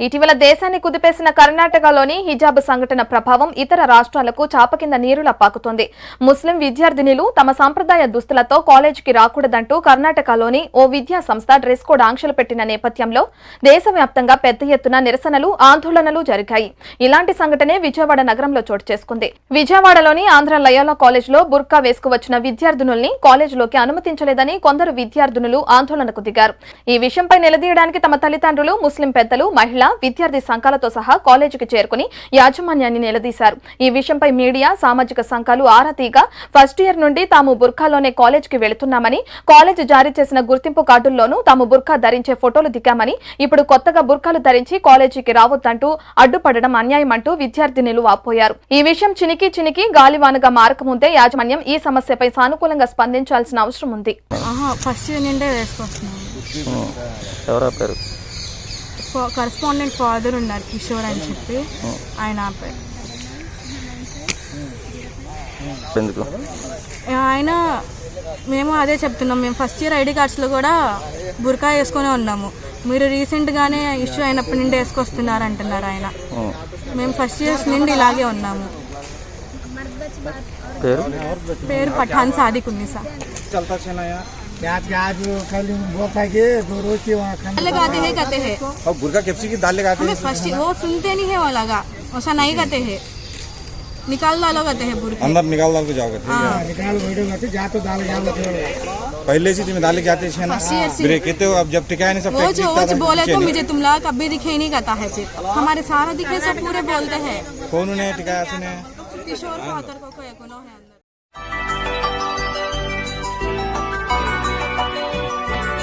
ఇటీవల దేశాన్ని కుదిపేసిన కర్ణాటకలోని హిజాబ్ సంఘటన ప్రభావం ఇతర రాష్ట్రాలకు చాప కింద నీరులా పాకుతోంది. ముస్లిం విద్యార్థినులు తమ సంప్రదాయ దుస్తులతో కాలేజీకి రాకూడదంటూ కర్ణాటకలోని ఓ విద్యా సంస్థ డ్రెస్ కోడ్ ఆంక్షలు పెట్టిన నేపథ్యంలో దేశవ్యాప్తంగా పెద్ద ఎత్తున నిరసనలు, ఆందోళనలు జరిగాయి. ఇలాంటి సంఘటనే విజయవాడ నగరంలో చోటు చేసుకుంది. విజయవాడలోని ఆంధ్ర లయోలా కాలేజ్లో బుర్కా వేసుకువచ్చిన విద్యార్థినుల్ని కాలేజీలోకి అనుమతించలేదని కొందరు విద్యార్థినులు ఆందోళనకు దిగారు. ఈ విషయంపై నిలదీయడానికి తమ తల్లిదండ్రులు, ముస్లిం పెద్దలు, మహిళా విద్యార్థి సంఘాలతో సహా కాలేజీకి చేరుకుని యాజమాన్యాన్ని నిలదీశారు. ఈ విషయంపై మీడియా, సామాజిక సంఘాలు ఆరా తీగా ఫస్ట్ ఇయర్ నుండి తాము బుర్కాలోనే కాలేజీకి వెళుతున్నామని, కాలేజీ జారీ చేసిన గుర్తింపు కార్డుల్లోనూ తాము బుర్కా ధరించే ఫోటోలు దిగామని, ఇప్పుడు కొత్తగా బుర్కాలు ధరించి కాలేజీకి రావద్దంటూ అడ్డుపడడం అన్యాయమంటూ విద్యార్థినులు వాపోయారు. ఈ విషయం చినికి గాలివానగా మారకముందే యాజమాన్యం ఈ సమస్యపై సానుకూలంగా స్పందించాల్సిన అవసరం ఉంది. ఫస్ట్ ఇయర్ నుండే వేసుకొస్తున్నాం. కరెస్పాండెంట్ ఫాదర్ ఉన్నారు, కిషోర్ అని చెప్పి, ఆయన ఆయన మేము అదే చెప్తున్నాం. మేము ఫస్ట్ ఇయర్ ఐడి కార్డ్స్లో కూడా బుర్కా వేసుకొని ఉన్నాము. మీరు రీసెంట్గానే ఇష్యూ అయినప్పటి నుండి వేసుకొస్తున్నారు అంటున్నారు ఆయన. మేము ఫస్ట్ ఇయర్స్ నుండి ఇలాగే ఉన్నాము. పేరు పఠాన్ సాదిక్ ఉంది సార్. लगाते हैं कहते हैं और बुर्का कैप्सी की दाल लगाते हैं। फर्स्ट वो सुनते नहीं है, वो लगा ऐसा नहीं कहते हैं, निकाल डालो कहते हैं बुर्का अंदर निकाल डाल के जाओ कहते हैं। निकाल वीडियो कहते जा तो दाल जाओ पहले से तुम्हें दाल के आते हैं ना ब्रेक कहते हो। अब जब टिकाया नहीं सब वो बोले तो मुझे तुम लोग कभी दिखे नहीं कहता है, फिर हमारे सारा दिखे सब पूरे बोलते हैं। कौन ने टिकाया सुने किशोर फादर को है।